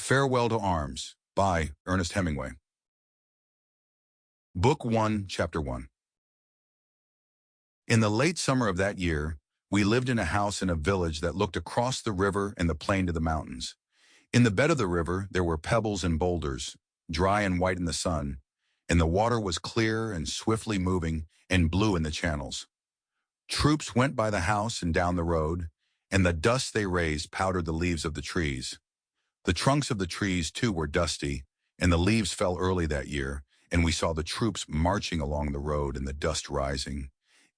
Farewell to Arms by Ernest Hemingway. Book 1, Chapter 1. In the late summer of that year, we lived in a house in a village that looked across the river and the plain to the mountains. In the bed of the river, there were pebbles and boulders, dry and white in the sun, and the water was clear and swiftly moving and blue in the channels. Troops went by the house and down the road, and the dust they raised powdered the leaves of the trees. The trunks of the trees, too, were dusty, and the leaves fell early that year, and we saw the troops marching along the road and the dust rising,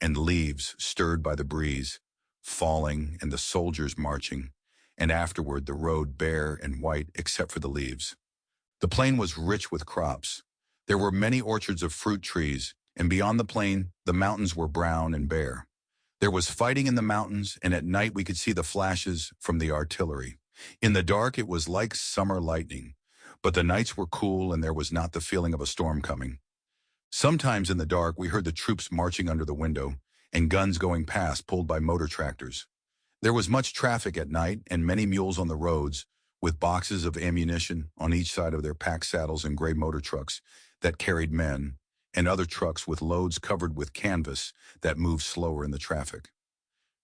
and leaves stirred by the breeze, falling, and the soldiers marching, and afterward the road bare and white except for the leaves. The plain was rich with crops. There were many orchards of fruit trees, and beyond the plain the mountains were brown and bare. There was fighting in the mountains, and at night we could see the flashes from the artillery. In the dark it was like summer lightning, but the nights were cool and there was not the feeling of a storm coming. Sometimes in the dark we heard the troops marching under the window and guns going past pulled by motor tractors. There was much traffic at night and many mules on the roads with boxes of ammunition on each side of their pack saddles and gray motor trucks that carried men, and other trucks with loads covered with canvas that moved slower in the traffic.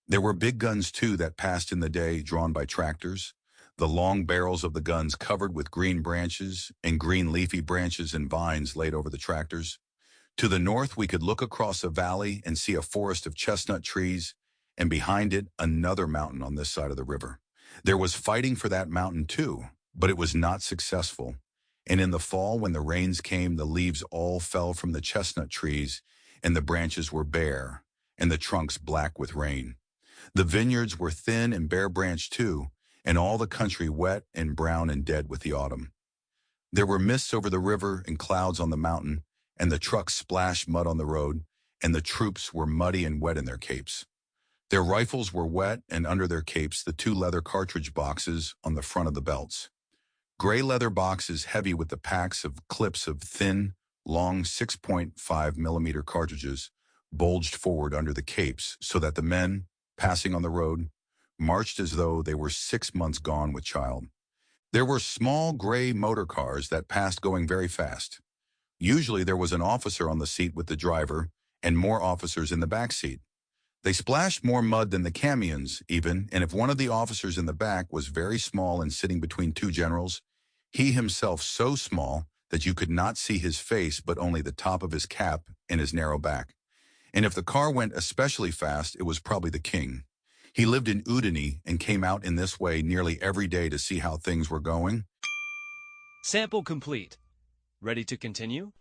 There were big guns too that passed in the day drawn by tractors, the long barrels of the guns covered with green branches and green leafy branches and vines laid over the tractors. To the north we could look across a valley and see a forest of chestnut trees, and behind it another mountain on this side of the river. There was fighting for that mountain too, but it was not successful, and in the fall when the rains came the leaves all fell from the chestnut trees and the branches were bare and the trunks black with rain. The vineyards were thin and bare-branched too, and all the country wet and brown and dead with the autumn. There were mists over the river and clouds on the mountain, and the trucks splashed mud on the road, and the troops were muddy and wet in their capes. Their rifles were wet, and under their capes the 2 leather cartridge boxes on the front of the belts. Gray leather boxes heavy with the packs of clips of thin, long 6.5mm cartridges bulged forward under the capes so that the men, passing on the road, marched as though they were 6 months gone with child. There were small gray motor cars that passed going very fast. Usually there was an officer on the seat with the driver and more officers in the back seat. They splashed more mud than the camions even, and if one of the officers in the back was very small and sitting between 2 generals, he himself so small that you could not see his face but only the top of his cap and his narrow back. And if the car went especially fast, it was probably the king. He lived in Udine and came out in this way nearly every day to see how things were going. Sample complete. Ready to continue?